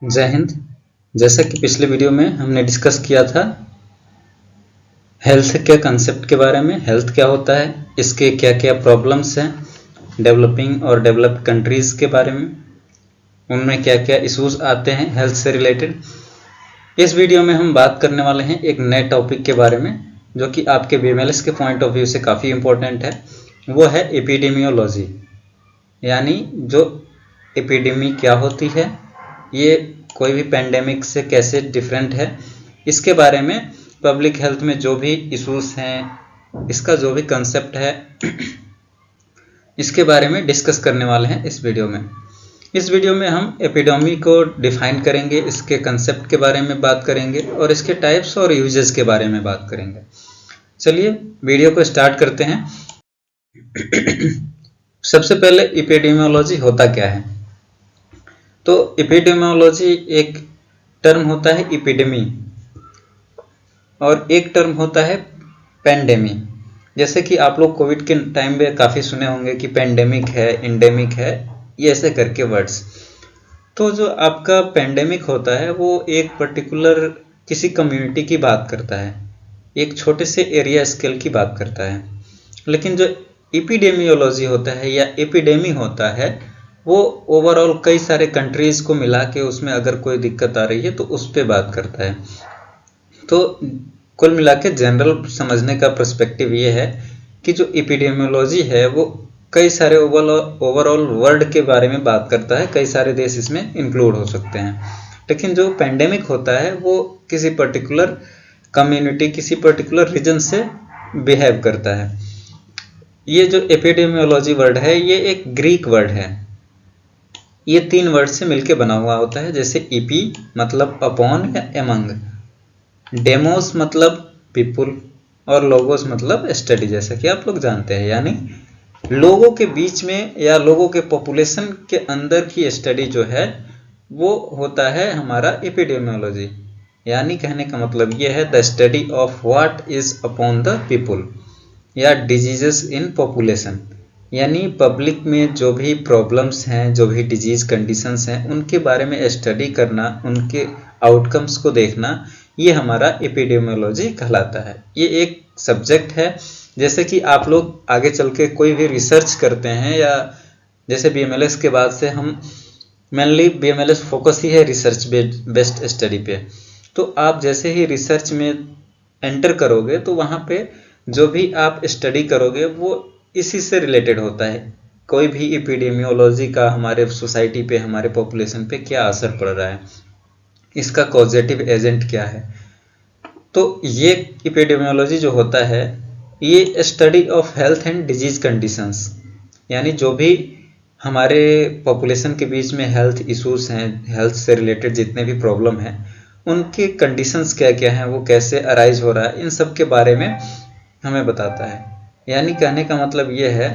जय हिंद। जैसा कि पिछले वीडियो में हमने डिस्कस किया था हेल्थ के कंसेप्ट के बारे में, हेल्थ क्या होता है, इसके क्या क्या प्रॉब्लम्स हैं, डेवलपिंग और डेवलप्ड कंट्रीज़ के बारे में, उनमें क्या क्या इश्यूज आते हैं हेल्थ से रिलेटेड। इस वीडियो में हम बात करने वाले हैं एक नए टॉपिक के बारे में जो कि आपके बीएमएलएस के पॉइंट ऑफ व्यू से काफ़ी इम्पोर्टेंट है। वो है एपिडेमियोलॉजी, यानी जो एपिडेमी क्या होती है, ये कोई भी पेंडेमिक से कैसे डिफरेंट है, इसके बारे में पब्लिक हेल्थ में जो भी इश्यूज हैं, इसका जो भी कंसेप्ट है इसके बारे में डिस्कस करने वाले हैं इस वीडियो में। इस वीडियो में हम एपिडेमी को डिफाइन करेंगे, इसके कंसेप्ट के बारे में बात करेंगे और इसके टाइप्स और यूजेस के बारे में बात करेंगे। चलिए वीडियो को स्टार्ट करते हैं। सबसे पहले एपिडेमियोलॉजी होता क्या है? तो एपिडेमियोलॉजी एक टर्म होता है एपिडेमी और एक टर्म होता है पेंडेमी। जैसे कि आप लोग कोविड के टाइम में काफ़ी सुने होंगे कि पेंडेमिक है, इंडेमिक है, ये ऐसे करके वर्ड्स। तो जो आपका पेंडेमिक होता है वो एक पर्टिकुलर किसी कम्युनिटी की बात करता है, एक छोटे से एरिया स्केल की बात करता है। लेकिन जो एपिडेमियोलॉजी होता है या एपिडेमी होता है वो ओवरऑल कई सारे कंट्रीज़ को मिला के उसमें अगर कोई दिक्कत आ रही है तो उस पर बात करता है। तो कुल मिला के जनरल समझने का पर्सपेक्टिव ये है कि जो एपिडेमियोलॉजी है वो कई सारे ओवरऑल वर्ल्ड के बारे में बात करता है, कई सारे देश इसमें इंक्लूड हो सकते हैं। लेकिन जो पेंडेमिक होता है वो किसी पर्टिकुलर कम्युनिटी, किसी पर्टिकुलर रीजन से बिहेव करता है। ये जो एपिडेमियोलॉजी वर्ड है ये एक ग्रीक वर्ड है, ये 3 वर्ड से मिलके बना हुआ होता है। जैसे ईपी मतलब अपॉन या एमंग, डेमोस मतलब पीपुल और लोगोस मतलब स्टडी, जैसा कि आप लोग जानते हैं, यानी लोगों के बीच में या लोगों के पॉपुलेशन के अंदर की स्टडी जो है वो होता है हमारा एपिडेमियोलॉजी। यानी कहने का मतलब ये है the study of what is upon the people या डिजीजेस इन पॉपुलेशन, यानी पब्लिक में जो भी प्रॉब्लम्स हैं, जो भी डिजीज कंडीशंस हैं, उनके बारे में स्टडी करना, उनके आउटकम्स को देखना, ये हमारा एपिडेमियोलॉजी कहलाता है। ये एक सब्जेक्ट है। जैसे कि आप लोग आगे चल के कोई भी रिसर्च करते हैं, या जैसे बीएमएलएस के बाद से हम मेनली बीएमएलएस फोकस ही है रिसर्च बेस्ड स्टडी पे। तो आप जैसे ही रिसर्च में एंटर करोगे तो वहाँ पे जो भी आप स्टडी करोगे वो इसी से रिलेटेड होता है। कोई भी एपिडेमियोलॉजी का हमारे सोसाइटी पे, हमारे पॉपुलेशन पे क्या असर पड़ रहा है, इसका कॉजेटिव एजेंट क्या है। तो ये एपिडेमियोलॉजी जो होता है ये study of health and disease conditions, यानी जो भी हमारे पॉपुलेशन के बीच में हेल्थ इश्यूज हैं, हेल्थ से रिलेटेड जितने भी प्रॉब्लम हैं, उनके कंडीशंस क्या क्या हैं, वो कैसे अराइज हो रहा है, इन सब के बारे में हमें बताता है। यानी कहने का मतलब ये है,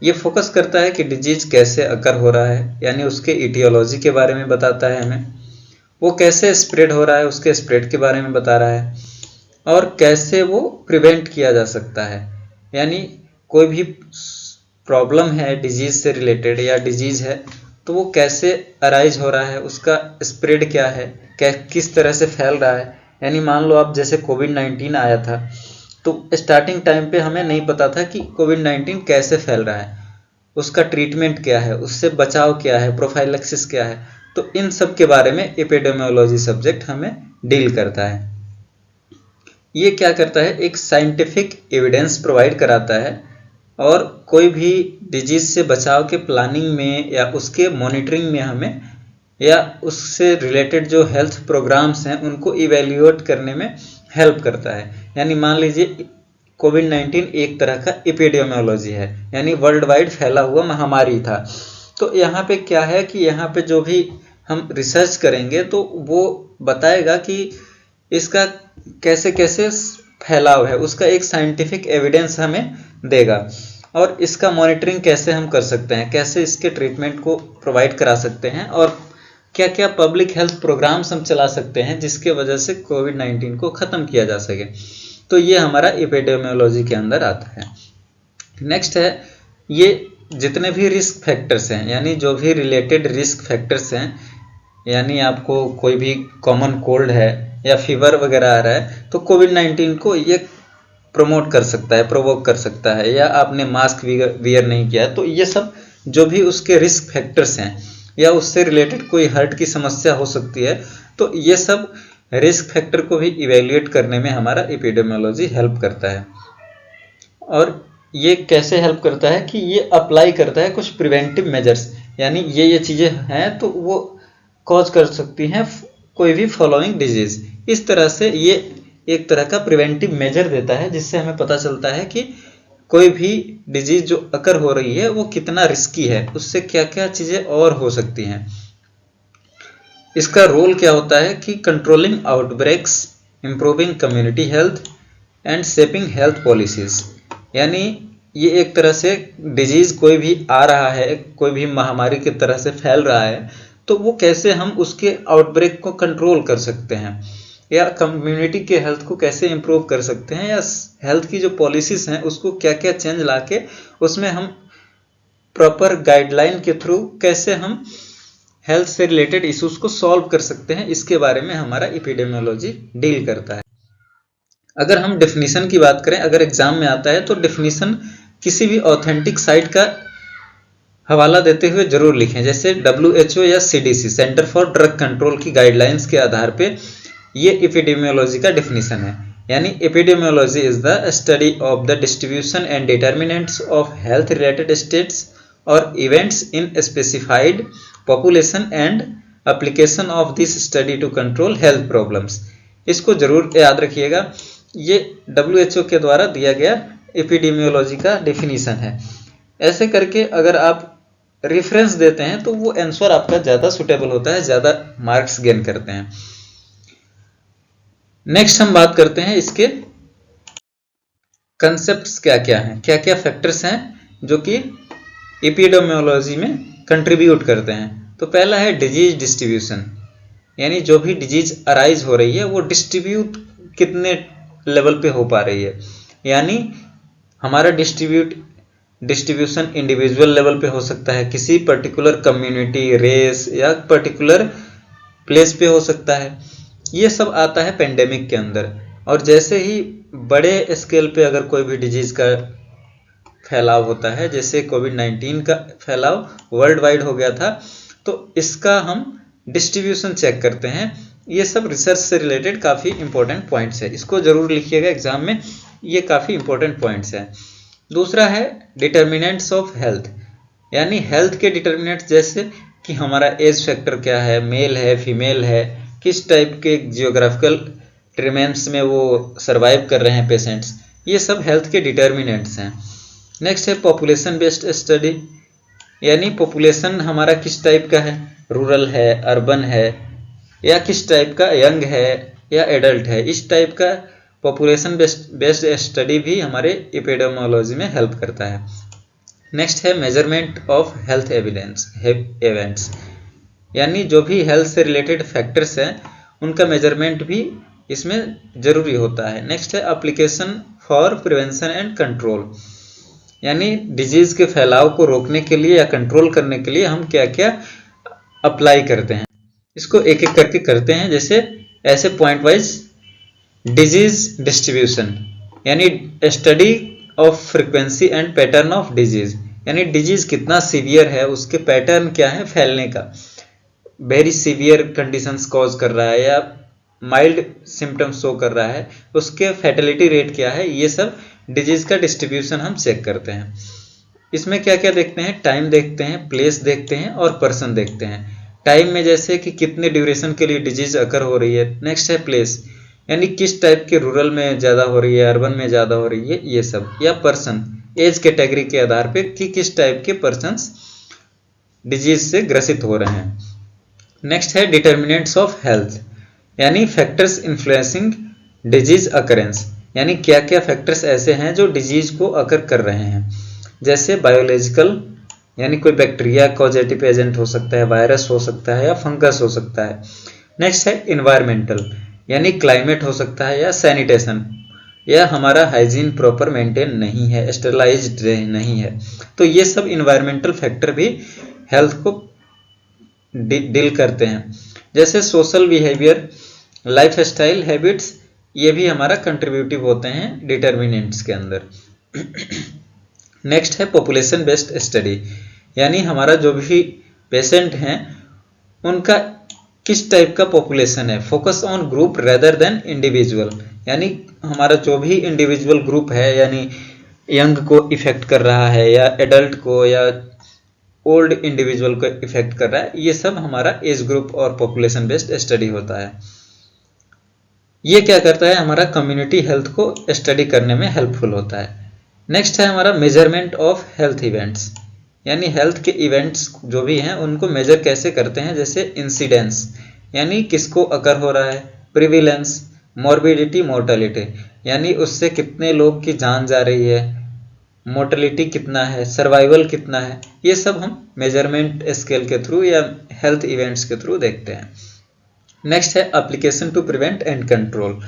ये फोकस करता है कि डिजीज कैसे अकर हो रहा है, यानी उसके इटियोलॉजी के बारे में बताता है हमें, वो कैसे स्प्रेड हो रहा है, उसके स्प्रेड के बारे में बता रहा है, और कैसे वो प्रिवेंट किया जा सकता है। यानी कोई भी प्रॉब्लम है डिजीज से रिलेटेड या डिजीज है तो वो कैसे अराइज हो रहा है, उसका स्प्रेड क्या है, किस तरह से फैल रहा है। यानी मान लो आप जैसे कोविड-19 आया था तो स्टार्टिंग टाइम पे हमें नहीं पता था कि कोविड-19 कैसे फैल रहा है, उसका ट्रीटमेंट क्या है, उससे बचाव क्या है, प्रोफाइलैक्सिस क्या है। तो इन सब के बारे में एपिडेमियोलॉजी सब्जेक्ट हमें डील करता है। ये क्या करता है, एक साइंटिफिक एविडेंस प्रोवाइड कराता है और कोई भी डिजीज से बचाव के प्लानिंग में या उसके मॉनिटरिंग में हमें, या उससे रिलेटेड जो हेल्थ प्रोग्राम्स हैं उनको इवेल्युएट करने में हेल्प करता है। यानी मान लीजिए कोविड-19 एक तरह का एपिडेमियोलॉजी है, यानी वर्ल्ड वाइड फैला हुआ महामारी था। तो यहाँ पे क्या है कि यहाँ पे जो भी हम रिसर्च करेंगे तो वो बताएगा कि इसका कैसे कैसे फैलाव है, उसका एक साइंटिफिक एविडेंस हमें देगा, और इसका मॉनिटरिंग कैसे हम कर सकते हैं, कैसे इसके ट्रीटमेंट को प्रोवाइड करा सकते हैं, और क्या क्या पब्लिक हेल्थ प्रोग्राम्स हम चला सकते हैं जिसके वजह से कोविड-19 को ख़त्म किया जा सके। तो ये हमारा एपिडेमियोलॉजी के अंदर आता है। नेक्स्ट है, ये जितने भी रिस्क फैक्टर्स हैं, यानी जो भी रिलेटेड रिस्क फैक्टर्स हैं, यानी आपको कोई भी कॉमन कोल्ड है या फीवर वगैरह आ रहा है तो कोविड-19 को ये प्रमोट कर सकता है, प्रोवोक कर सकता है, या आपने मास्क वियर नहीं किया, तो ये सब जो भी उसके रिस्क फैक्टर्स हैं या उससे रिलेटेड कोई हार्ट की समस्या हो सकती है, तो ये सब रिस्क फैक्टर को भी इवेल्युएट करने में हमारा एपिडेमियोलॉजी हेल्प करता है। और ये कैसे हेल्प करता है कि ये अप्लाई करता है कुछ प्रिवेंटिव मेजर्स, यानी ये चीज़ें हैं तो वो कॉज कर सकती हैं कोई भी फॉलोइंग डिजीज। इस तरह से ये एक तरह का प्रिवेंटिव मेजर देता है जिससे हमें पता चलता है कि कोई भी डिजीज जो अकर हो रही है वो कितना रिस्की है, उससे क्या क्या चीज़ें और हो सकती हैं। इसका रोल क्या होता है कि controlling outbreaks, improving community health and shaping health policies. यानी ये एक तरह से डिजीज कोई भी आ रहा है, कोई भी महामारी की तरह से फैल रहा है, तो वो कैसे हम उसके आउटब्रेक को कंट्रोल कर सकते हैं, या कम्युनिटी के हेल्थ को कैसे इम्प्रूव कर सकते हैं, या हेल्थ की जो पॉलिसीज हैं उसको क्या क्या चेंज लाके उसमें हम प्रॉपर गाइडलाइन के थ्रू कैसे हम हेल्थ से रिलेटेड इश्यूज को सॉल्व कर सकते हैं, इसके बारे में हमारा एपिडेमियोलॉजी डील करता है। अगर हम डेफिनेशन की बात करें, अगर एग्जाम में आता है तो डेफिनेशन किसी भी ऑथेंटिक साइट का हवाला देते हुए जरूर लिखें, जैसे WHO या CDC centre for drug control की गाइडलाइंस के आधार पे ये एपिडेमियोलॉजी का डेफिनेशन है। यानी epidemiology is the study of the distribution and determinants of health related states और events in specified population and application of this study to control health problems. इसको जरूर याद रखिएगा, ये WHO के द्वारा दिया गया एपिडेमियोलॉजी का डेफिनेशन है। ऐसे करके अगर आप रेफरेंस देते हैं तो वो आंसर आपका ज़्यादा सुटेबल होता है, ज़्यादा मार्क्स गेन करते हैं। नेक्स्ट हम बात करते हैं इसके कंसेप्ट्स क्या क्या हैं, क्या क्या फैक्टर्स हैं जो कि एपिडेमियोलॉजी में कंट्रीब्यूट करते हैं। तो पहला है डिजीज डिस्ट्रीब्यूशन, यानी जो भी डिजीज अराइज हो रही है वो डिस्ट्रीब्यूट कितने लेवल पे हो पा रही है। यानी हमारा डिस्ट्रीब्यूशन इंडिविजुअल लेवल पे हो सकता है, किसी पर्टिकुलर कम्युनिटी, रेस या पर्टिकुलर प्लेस पे हो सकता है। ये सब आता है पेंडेमिक के अंदर। और जैसे ही बड़े स्केल पे अगर कोई भी डिजीज का फैलाव होता है, जैसे कोविड-19 का फैलाव वर्ल्ड वाइड हो गया था, तो इसका हम डिस्ट्रीब्यूशन चेक करते हैं। ये सब रिसर्च से रिलेटेड काफ़ी इंपॉर्टेंट पॉइंट्स है, इसको जरूर लिखिएगा एग्जाम में, ये काफ़ी इंपॉर्टेंट पॉइंट्स हैं। दूसरा है डिटर्मिनेंट्स ऑफ हेल्थ, यानी हेल्थ के डिटर्मिनेंट्स, जैसे कि हमारा एज फैक्टर क्या है, मेल है, फीमेल है, किस टाइप के जियोग्राफिकल ट्रिमेंट्स में वो सर्वाइव कर रहे हैं पेशेंट्स, ये सब हेल्थ के डिटर्मिनेंट्स हैं। नेक्स्ट है पॉपुलेशन बेस्ड स्टडी, यानी पॉपुलेशन हमारा किस टाइप का है, रूरल है, अर्बन है, या किस टाइप का, यंग है या एडल्ट है, इस टाइप का पॉपुलेशन बेस्ड स्टडी भी हमारे एपिडेमियोलॉजी में हेल्प करता है। नेक्स्ट है मेजरमेंट ऑफ हेल्थ इवेंट्स, यानी जो भी हेल्थ से रिलेटेड फैक्टर्स हैं उनका मेजरमेंट भी इसमें जरूरी होता है। नेक्स्ट है application for prevention and control, यानी डिजीज के फैलाव को रोकने के लिए या कंट्रोल करने के लिए हम क्या क्या अप्लाई करते हैं, इसको एक एक करके करते हैं। जैसे ऐसे पॉइंट वाइज डिजीज डिस्ट्रीब्यूशन, यानी study of frequency and pattern of disease, यानी डिजीज कितना सीवियर है, उसके पैटर्न क्या है फैलने का, वेरी सीवियर कंडीशंस कॉज कर रहा है या माइल्ड सिम्टम्स शो कर रहा है, उसके फैटेलिटी रेट क्या है, ये सब डिजीज का डिस्ट्रीब्यूशन हम चेक करते हैं। इसमें क्या क्या देखते हैं, टाइम देखते हैं, प्लेस देखते हैं और पर्सन देखते हैं। टाइम में जैसे कि कितने ड्यूरेशन के लिए डिजीज अकर हो रही है। नेक्स्ट है प्लेस, यानी किस टाइप के रूरल में ज़्यादा हो रही है, अर्बन में ज़्यादा हो रही है, ये सब। या पर्सन, एज कैटेगरी के आधार पे कि किस टाइप के पर्सन्स डिजीज से ग्रसित हो रहे हैं। नेक्स्ट है डिटर्मिनेंट्स ऑफ हेल्थ, यानी फैक्टर्स इन्फ्लुएंसिंग डिजीज अकरेंस, यानी क्या क्या फैक्टर्स ऐसे हैं जो डिजीज को अकर कर रहे हैं। जैसे बायोलॉजिकल, यानी कोई बैक्टीरिया कॉजेटिव एजेंट हो सकता है, वायरस हो सकता है या फंगस हो सकता है। नेक्स्ट है इन्वायरमेंटल, यानी क्लाइमेट हो सकता है या सैनिटेशन, या हमारा हाइजीन प्रॉपर मेंटेन नहीं है, स्टेरिलाइज्ड नहीं है। तो ये सब इन्वायरमेंटल फैक्टर भी हेल्थ को डील करते हैं। जैसे social behaviour, life style habits, ये भी हमारा कंट्रीब्यूटिव होते हैं डिटर्मिनेंट्स के अंदर। नेक्स्ट है पॉपुलेशन बेस्ड स्टडी, यानी हमारा जो भी पेशेंट हैं उनका किस टाइप का पॉपुलेशन है, focus on group rather than individual, यानी हमारा जो भी इंडिविजुअल ग्रुप है, यानी यंग को इफेक्ट कर रहा है या एडल्ट को या ओल्ड इंडिविजुअल को इफेक्ट कर रहा है, ये सब हमारा एज ग्रुप और पॉपुलेशन बेस्ड स्टडी होता है। ये क्या करता है, हमारा कम्युनिटी हेल्थ को स्टडी करने में हेल्पफुल होता है। नेक्स्ट है हमारा मेजरमेंट ऑफ हेल्थ इवेंट्स, यानी हेल्थ के इवेंट्स जो भी हैं उनको मेजर कैसे करते हैं, जैसे इंसिडेंस, यानी किसको अकर हो रहा है, प्रिविलेंस, मॉर्बिडिटी, मोर्टेलिटी, यानी उससे कितने लोग की जान जा रही है, मोर्टेलिटी कितना है, सर्वाइवल कितना है, ये सब हम मेजरमेंट स्केल के थ्रू या हेल्थ इवेंट्स के थ्रू देखते हैं। नेक्स्ट है application to prevent and control,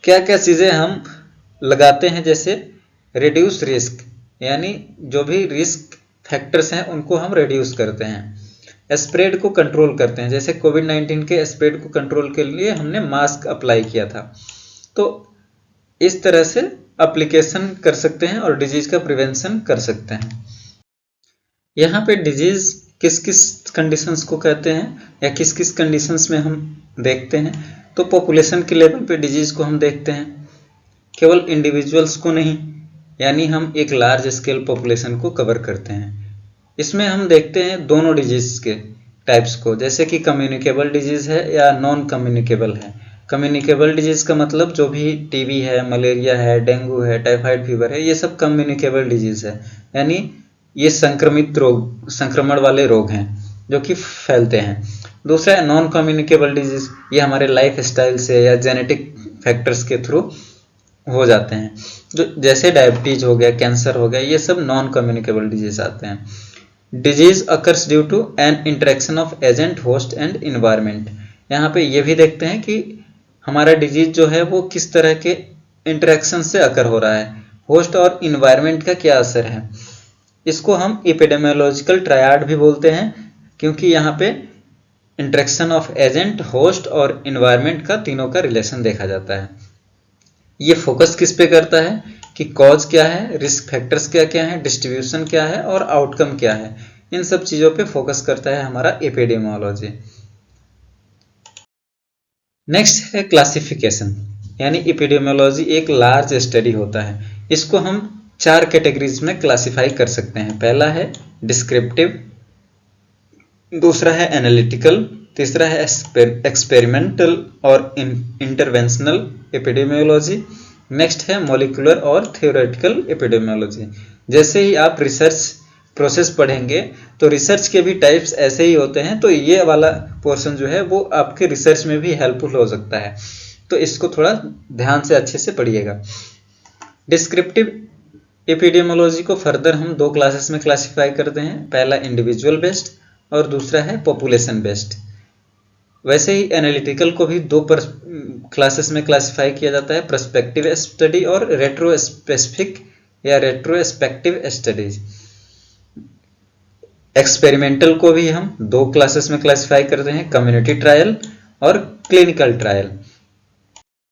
क्या क्या चीज़ें हम लगाते हैं, जैसे रिड्यूस रिस्क, यानी जो भी रिस्क फैक्टर्स हैं उनको हम रिड्यूस करते हैं। स्प्रेड को कंट्रोल करते हैं, जैसे कोविड-19 के स्प्रेड को कंट्रोल के लिए हमने मास्क अप्लाई किया था, तो इस तरह से एप्लीकेशन कर सकते हैं और डिजीज का प्रिवेंशन कर सकते हैं। यहाँ पे डिजीज किस किस कंडीशंस को कहते हैं या किस किस कंडीशंस में हम देखते हैं, तो पॉपुलेशन के लेवल पे डिजीज को हम देखते हैं, केवल इंडिविजुअल्स को नहीं, यानी हम एक लार्ज स्केल पॉपुलेशन को कवर करते हैं। इसमें हम देखते हैं दोनों डिजीज के टाइप्स को, जैसे कि कम्युनिकेबल डिजीज है या नॉन कम्युनिकेबल है। कम्युनिकेबल डिजीज का मतलब जो भी टीबी है, मलेरिया है, डेंगू है, टाइफाइड फीवर है, ये सब कम्युनिकेबल डिजीज है, यानी ये संक्रमित रोग, संक्रमण वाले रोग हैं जो कि फैलते हैं। दूसरा है नॉन कम्युनिकेबल डिजीज, ये हमारे लाइफ स्टाइल से या जेनेटिक फैक्टर्स के थ्रू हो जाते हैं, जो जैसे डायबिटीज हो गया, कैंसर हो गया, ये सब नॉन कम्युनिकेबल डिजीज आते हैं। Disease occurs due to an interaction of agent, host and environment, यहाँ पे ये भी देखते हैं कि हमारा डिजीज जो है वो किस तरह के इंटरेक्शन से अकर हो रहा है, होस्ट और इन्वायरमेंट का क्या असर है। इसको हम एपिडेमियोलॉजिकल ट्रायड भी बोलते हैं, क्योंकि यहाँ पे इंटरेक्शन ऑफ एजेंट, होस्ट और इन्वायरमेंट का तीनों का रिलेशन देखा जाता है। ये फोकस किस पे करता है कि कॉज क्या है, रिस्क फैक्टर्स क्या क्या है, डिस्ट्रीब्यूशन क्या है और आउटकम क्या है, इन सब चीज़ों पे फोकस करता है हमारा एपिडेमियोलॉजी। नेक्स्ट है क्लासिफिकेशन, यानी एपिडेमियोलॉजी एक लार्ज स्टडी होता है। इसको हम 4 कैटेगरीज में क्लासिफाई कर सकते हैं। पहला है डिस्क्रिप्टिव, दूसरा है एनालिटिकल, तीसरा है एक्सपेरिमेंटल और इंटरवेंशनल एपिडेमियोलॉजी, नेक्स्ट है मॉलिक्यूलर और थ्योरेटिकल एपिडेमियोलॉजी। जैसे ही आप रिसर्च प्रोसेस पढ़ेंगे तो रिसर्च के भी टाइप्स ऐसे ही होते हैं, तो ये वाला पोर्शन जो है वो आपके रिसर्च में भी हेल्पफुल हो सकता है, तो इसको थोड़ा ध्यान से अच्छे से पढ़िएगा। डिस्क्रिप्टिव एपिडेमियोलॉजी को फर्दर हम 2 क्लासेस में क्लासिफाई करते हैं, पहला इंडिविजुअल बेस्ड और दूसरा है पॉपुलेशन बेस्ड। वैसे ही एनालिटिकल को भी 2 क्लासेस में क्लासिफाई किया जाता है, पर्सपेक्टिव स्टडी और रेट्रोस्पेसिफिक या रेट्रोस्पेक्टिव स्टडीज। एक्सपेरिमेंटल को भी हम 2 क्लासेस में क्लासिफाई करते हैं, कम्युनिटी ट्रायल और क्लिनिकल ट्रायल।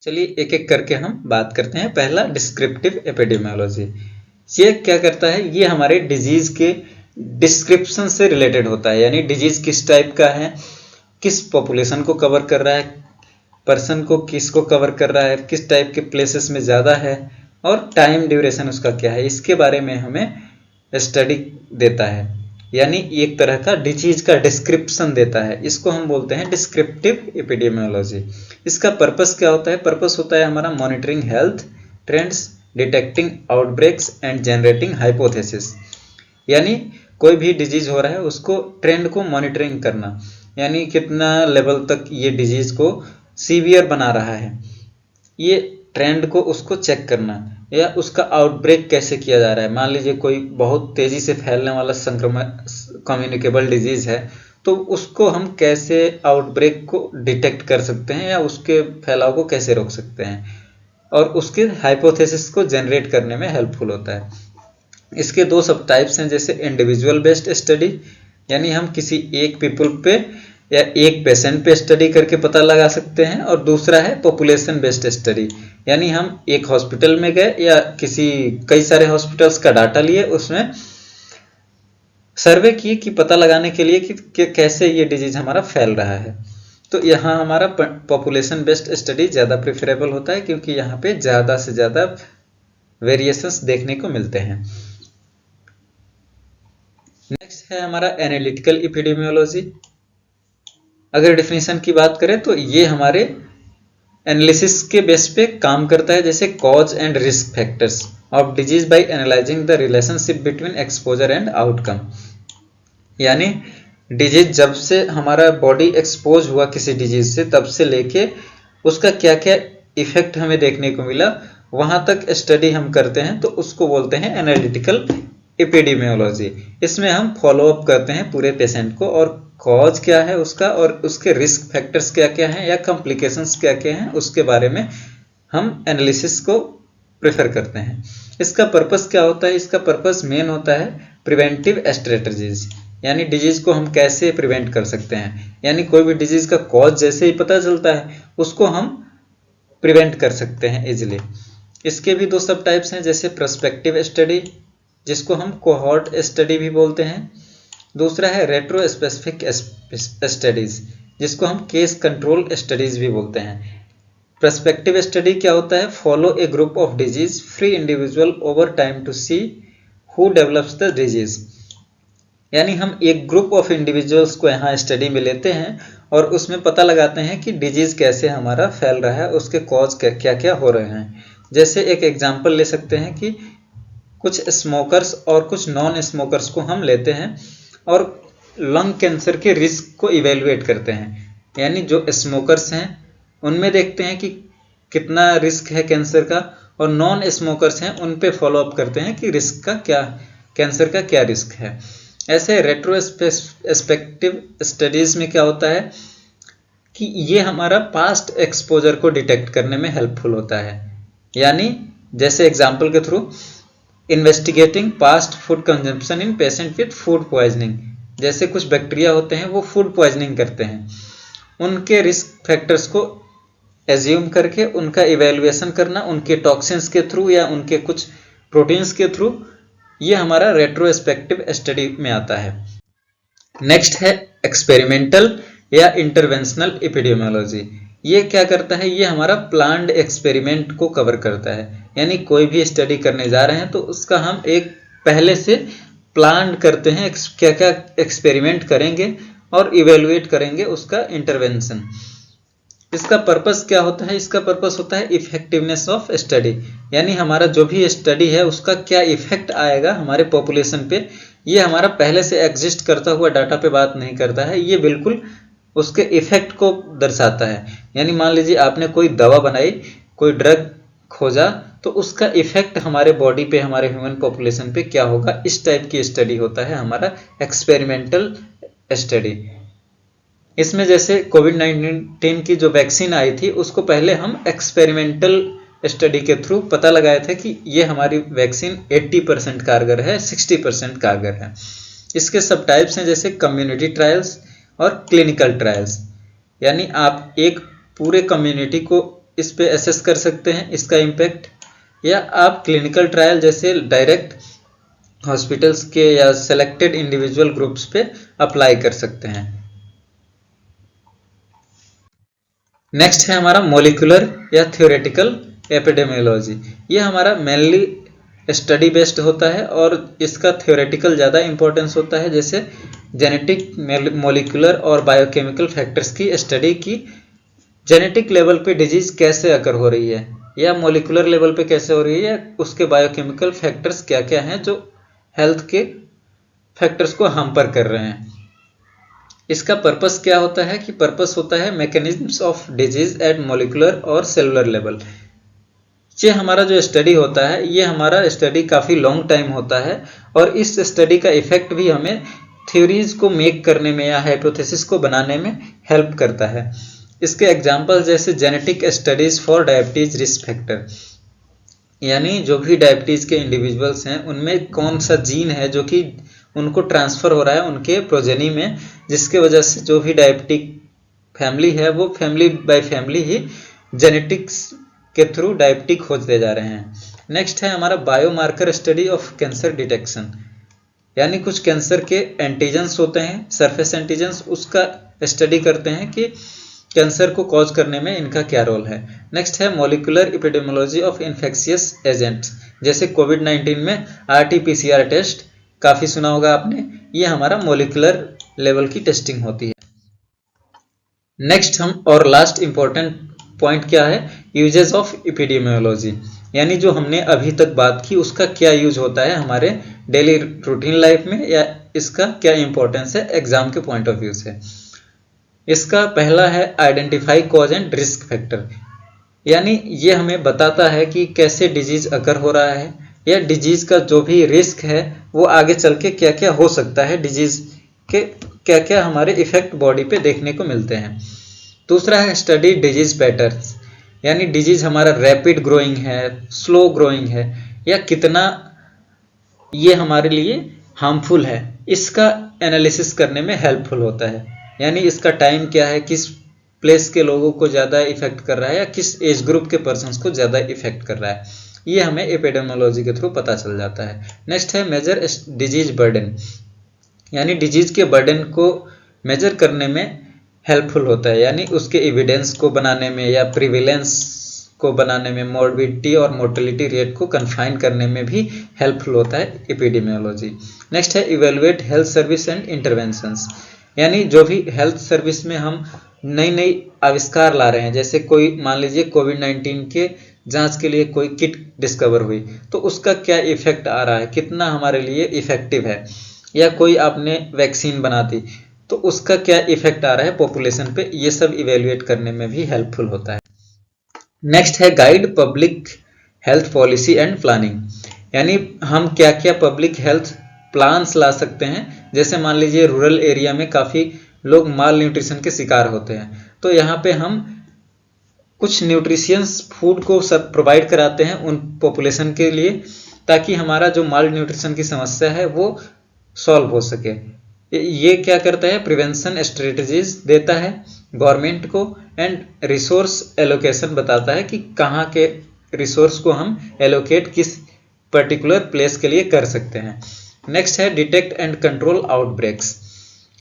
चलिए एक एक करके हम बात करते हैं। पहला डिस्क्रिप्टिव एपिडेमियोलॉजी, ये क्या करता है, ये हमारे डिजीज के डिस्क्रिप्शन से रिलेटेड होता है, यानी डिजीज किस टाइप का है, किस पॉपुलेशन को कवर कर रहा है, पर्सन को किसको कवर कर रहा है, किस टाइप के प्लेसेस में ज़्यादा है और टाइम ड्यूरेशन उसका क्या है, इसके बारे में हमें स्टडी देता है, यानी एक तरह का डिजीज का डिस्क्रिप्शन देता है। इसको हम बोलते हैं डिस्क्रिप्टिव एपिडेमियोलॉजी। इसका पर्पस क्या होता है, पर्पस होता है हमारा monitoring health trends, detecting outbreaks and generating hypothesis, यानी कोई भी डिजीज हो रहा है उसको ट्रेंड को मॉनिटरिंग करना, यानी कितना लेवल तक ये डिजीज को सीवियर बना रहा है, ये ट्रेंड को उसको चेक करना, या उसका आउटब्रेक कैसे किया जा रहा है। मान लीजिए कोई बहुत तेजी से फैलने वाला संक्रमण कम्युनिकेबल डिजीज है, तो उसको हम कैसे आउटब्रेक को डिटेक्ट कर सकते हैं या उसके फैलाव को कैसे रोक सकते हैं, और उसके हाइपोथेसिस को जनरेट करने में हेल्पफुल होता है। इसके 2 सब टाइप्स हैं, जैसे इंडिविजुअल बेस्ड स्टडी, यानी हम किसी एक पीपल पे या एक पेशेंट पे स्टडी करके पता लगा सकते हैं, और दूसरा है पॉपुलेशन बेस्ड स्टडी, यानी हम एक हॉस्पिटल में गए या कई सारे हॉस्पिटल्स का डाटा लिए, उसमें सर्वे किए कि पता लगाने के लिए कि कैसे ये डिजीज हमारा फैल रहा है। तो यहाँ हमारा पॉपुलेशन बेस्ड स्टडी ज़्यादा प्रेफरेबल होता है, क्योंकि यहाँ पे ज़्यादा से ज़्यादा वेरिएशंस देखने को मिलते हैं। नेक्स्ट है हमारा एनालिटिकल एपिडेमियोलॉजी। अगर डेफिनेशन की बात करें तो ये हमारे एनालिसिस के बेस पे काम करता है, जैसे cause and risk factors of disease bye analysing the relationship between exposure and outcome. यानी डिजीज जब से हमारा बॉडी एक्सपोज हुआ किसी डिजीज से, तब से लेके उसका क्या क्या इफेक्ट हमें देखने को मिला, वहां तक स्टडी हम करते हैं, तो उसको बोलते हैं एनालिटिकल एपिडेमियोलॉजी। इसमें हम फॉलो अप करते हैं पूरे पेशेंट को, और कॉज क्या है उसका और उसके रिस्क फैक्टर्स क्या क्या हैं या कॉम्प्लिकेशंस क्या क्या हैं, उसके बारे में हम एनालिसिस को प्रेफर करते हैं। इसका पर्पस क्या होता है? इसका पर्पस मेन होता है प्रिवेंटिव स्ट्रेटजीज, यानी डिजीज को हम कैसे प्रिवेंट कर सकते हैं। यानी कोई भी डिजीज का कॉज जैसे ही पता चलता है, उसको हम प्रिवेंट कर सकते हैं इजिली। इसके भी दो सब टाइप्स हैं, जैसे प्रोस्पेक्टिव स्टडी, जिसको हम कोहॉर्ट स्टडी भी बोलते हैं। दूसरा है रेट्रोस्पेसिफिक स्टडीज, जिसको हम केस कंट्रोल स्टडीज भी बोलते हैं। प्रोस्पेक्टिव स्टडी क्या होता है? Follow a group of disease free individual over time to see who develops the disease. यानी हम एक ग्रुप ऑफ इंडिविजुअल्स को यहाँ स्टडी में लेते हैं और उसमें पता लगाते हैं कि डिजीज कैसे हमारा फैल रहा है, उसके कॉज क्या क्या हो रहे हैं। जैसे एक एग्जांपल ले सकते हैं कि कुछ स्मोकर्स और कुछ नॉन स्मोकर्स को हम लेते हैं और लंग कैंसर के रिस्क को इवेलुएट करते हैं। यानी जो स्मोकर्स हैं उनमें देखते हैं कि कितना रिस्क है कैंसर का, और नॉन स्मोकर्स हैं उन पे फॉलो अप करते हैं कि रिस्क का क्या, कैंसर का क्या रिस्क है। ऐसे रेट्रोस्पेक्टिव स्टडीज में क्या होता है कि ये हमारा पास्ट एक्सपोजर को डिटेक्ट करने में हेल्पफुल होता है। यानी जैसे एग्जांपल के through investigating past food consumption in patient with food poisoning, जैसे कुछ बैक्टीरिया होते हैं वो फूड पॉइजनिंग करते हैं, उनके रिस्क फैक्टर्स को एज्यूम करके उनका इवेल्युएशन करना उनके टॉक्सिन्स के थ्रू या उनके कुछ प्रोटीन्स के थ्रू, ये हमारा रेट्रोस्पेक्टिव स्टडी में आता है। नेक्स्ट है एक्सपेरिमेंटल या इंटरवेंशनल एपिडेमियोलॉजी। ये क्या करता है? ये हमारा प्लान्ड एक्सपेरिमेंट को कवर करता है। यानी कोई भी स्टडी करने जा रहे हैं तो उसका हम एक पहले से प्लान करते हैं, क्या क्या एक्सपेरिमेंट करेंगे और इवेलुएट करेंगे उसका इंटरवेंशन। इसका पर्पस क्या होता है? इसका पर्पस होता है इफेक्टिवनेस ऑफ स्टडी, यानी हमारा जो भी स्टडी है उसका क्या इफेक्ट आएगा हमारे पॉपुलेशन पे। ये हमारा पहले से एग्जिस्ट करता हुआ डाटा पे बात नहीं करता है, ये बिल्कुल उसके इफेक्ट को दर्शाता है। यानी मान लीजिए आपने कोई दवा बनाई, कोई ड्रग खोजा, तो उसका इफेक्ट हमारे बॉडी पे, हमारे ह्यूमन पॉपुलेशन पे क्या होगा, इस टाइप की स्टडी होता है हमारा एक्सपेरिमेंटल स्टडी। इसमें जैसे कोविड-19 की जो वैक्सीन आई थी, उसको पहले हम एक्सपेरिमेंटल स्टडी के थ्रू पता लगाए थे कि ये हमारी वैक्सीन 80% कारगर है, 60% कारगर है। इसके सब टाइप्स हैं, जैसे कम्युनिटी ट्रायल्स और क्लिनिकल ट्रायल्स। यानी आप एक पूरे कम्युनिटी को इस पे एसेस कर सकते हैं इसका इम्पैक्ट, या आप क्लिनिकल ट्रायल जैसे डायरेक्ट हॉस्पिटल्स के या सेलेक्टेड इंडिविजुअल ग्रुप्स पे अप्लाई कर सकते हैं। नेक्स्ट है हमारा मॉलिक्यूलर या थ्योरेटिकल एपिडेमियोलॉजी। ये हमारा मेनली स्टडी बेस्ड होता है और इसका थ्योरेटिकल ज़्यादा इंपॉर्टेंस होता है। जैसे जेनेटिक, मॉलिक्यूलर और बायोकेमिकल फैक्टर्स की स्टडी की, जेनेटिक लेवल पे डिजीज कैसे अकर हो रही है या मॉलिक्यूलर लेवल पे कैसे हो रही है, या उसके बायोकेमिकल फैक्टर्स क्या क्या हैं जो हेल्थ के फैक्टर्स को हैम्पर कर रहे हैं। इसका पर्पस क्या होता है? कि पर्पस होता है mechanisms of disease eight molecular और सेलुलर लेवल। ये हमारा जो स्टडी होता है, ये हमारा स्टडी काफ़ी लॉन्ग टाइम होता है और इस स्टडी का इफेक्ट भी हमें थ्योरीज को मेक करने में या हाइपोथेसिस को बनाने में हेल्प करता है। इसके एग्जाम्पल जैसे genetic studies for diabetes risk factor, यानी जो भी डायबिटीज के इंडिविजुअल्स हैं उनमें कौन सा जीन है जो कि उनको ट्रांसफर हो रहा है उनके प्रोजेनी में, जिसके वजह से जो भी डायबिटिक फैमिली है वो family by family he genetics के थ्रू डायबिटिक होते जा रहे हैं। नेक्स्ट है हमारा biomarker study of cancer detection, यानी कुछ कैंसर के एंटीजेंस होते हैं, सरफेस एंटीजेंस, उसका स्टडी करते हैं कि कैंसर को कॉज करने में इनका क्या रोल है। नेक्स्ट है molecular epidemiology of infectious agents, जैसे कोविड-19 में RT-PCR टेस्ट काफ़ी सुना होगा आपने, ये हमारा मॉलिक्यूलर लेवल की टेस्टिंग होती है। नेक्स्ट हम और लास्ट इंपॉर्टेंट पॉइंट क्या है, यूजेस ऑफ एपिडेमियोलॉजी, यानी जो हमने अभी तक बात की उसका क्या यूज होता है हमारे डेली रूटीन लाइफ में, या इसका क्या इंपॉर्टेंस है एग्जाम के पॉइंट ऑफ व्यू से। इसका पहला है identify cause and risk factor, यानी ये हमें बताता है कि कैसे डिजीज अकर हो रहा है या डिजीज का जो भी रिस्क है वो आगे चल के क्या क्या हो सकता है, डिजीज के क्या क्या हमारे इफेक्ट बॉडी पे देखने को मिलते हैं। दूसरा है स्टडी डिजीज पैटर्न्स, यानी डिजीज हमारा रैपिड ग्रोइंग है, स्लो ग्रोइंग है, या कितना ये हमारे लिए हार्मफुल है, इसका एनालिसिस करने में हेल्पफुल होता है। यानी इसका टाइम क्या है, किस प्लेस के लोगों को ज़्यादा इफेक्ट कर रहा है या किस एज ग्रुप के पर्सन्स को ज़्यादा इफेक्ट कर रहा है, ये हमें एपिडेमियोलॉजी के थ्रू पता चल जाता है। नेक्स्ट है मेजर डिजीज बर्डन, यानी डिजीज के बर्डन को मेजर करने में हेल्पफुल होता है, यानी उसके एविडेंस को बनाने में या प्रिविलेंस को बनाने में, मॉर्बिडिटी और मोर्टेलिटी रेट को कन्फाइन करने में भी हेल्पफुल होता है एपिडेमियोलॉजी। नेक्स्ट है evaluate health service and interventions, यानी जो भी हेल्थ सर्विस में हम नई नई आविष्कार ला रहे हैं, जैसे कोई मान लीजिए कोविड-19 के जांच के लिए कोई किट डिस्कवर हुई तो उसका क्या इफेक्ट आ रहा है, कितना हमारे लिए इफेक्टिव है, या कोई आपने वैक्सीन बना दी तो उसका क्या इफेक्ट आ रहा है पॉपुलेशन पे, ये सब इवेल्युएट करने में भी हेल्पफुल होता है। नेक्स्ट है guide public health policy and planning, यानी हम क्या क्या पब्लिक हेल्थ प्लान्स ला सकते हैं। जैसे मान लीजिए रूरल एरिया में काफ़ी लोग माल न्यूट्रिशन के शिकार होते हैं, तो यहाँ पे हम कुछ न्यूट्रिशियंस फूड को सब प्रोवाइड कराते हैं उन पॉपुलेशन के लिए, ताकि हमारा जो माल न्यूट्रिशन की समस्या है वो सॉल्व हो सके। ये क्या करता है, प्रिवेंशन स्ट्रेटजीज देता है गवर्नमेंट को, एंड रिसोर्स एलोकेशन बताता है कि कहाँ के रिसोर्स को हम एलोकेट किस पर्टिकुलर प्लेस के लिए कर सकते हैं। नेक्स्ट है डिटेक्ट एंड कंट्रोल आउटब्रेक्स,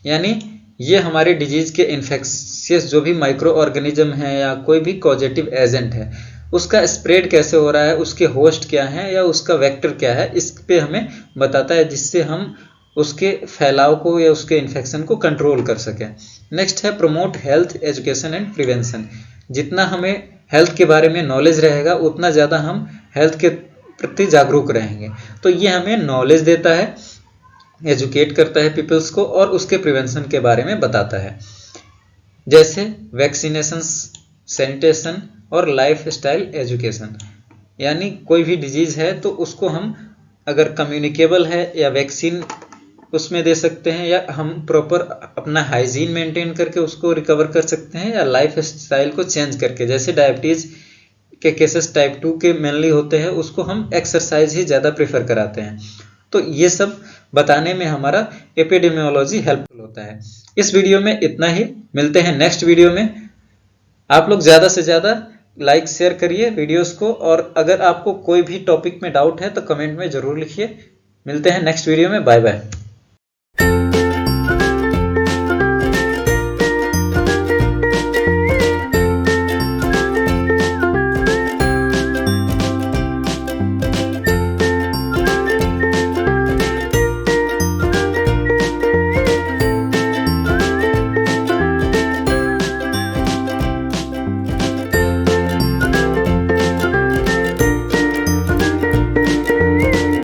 यानी ये हमारे डिजीज के इन्फेक्शियस जो भी माइक्रो ऑर्गेनिज्म है या कोई भी कॉजेटिव एजेंट है उसका स्प्रेड कैसे हो रहा है, उसके होस्ट क्या है या उसका वेक्टर क्या है, इस पे हमें बताता है, जिससे हम उसके फैलाव को या उसके इन्फेक्शन को कंट्रोल कर सकें। नेक्स्ट है promote health education and prevention, जितना हमें हेल्थ के बारे में नॉलेज रहेगा उतना ज़्यादा हम हेल्थ के प्रति जागरूक रहेंगे। तो ये हमें नॉलेज देता है, एजुकेट करता है पीपल्स को, और उसके प्रिवेंशन के बारे में बताता है, जैसे वैक्सीनेशन, सैनिटेशन और लाइफ स्टाइल एजुकेशन। यानी कोई भी डिजीज है तो उसको हम अगर कम्युनिकेबल है या वैक्सीन उसमें दे सकते हैं, या हम प्रॉपर अपना हाइजीन मेंटेन करके उसको रिकवर कर सकते हैं, या लाइफ स्टाइल को चेंज करके, जैसे डायबिटीज़ के केसेस टाइप 2 के मेनली होते हैं, उसको हम एक्सरसाइज ही ज़्यादा प्रेफर कराते हैं। तो ये सब बताने में हमारा एपिडेमियोलॉजी हेल्पफुल होता है। इस वीडियो में इतना ही, मिलते हैं नेक्स्ट वीडियो में। आप लोग ज़्यादा से ज़्यादा लाइक शेयर करिए वीडियोस को, और अगर आपको कोई भी टॉपिक में डाउट है तो कमेंट में ज़रूर लिखिए। मिलते हैं नेक्स्ट वीडियो में, बाय बाय।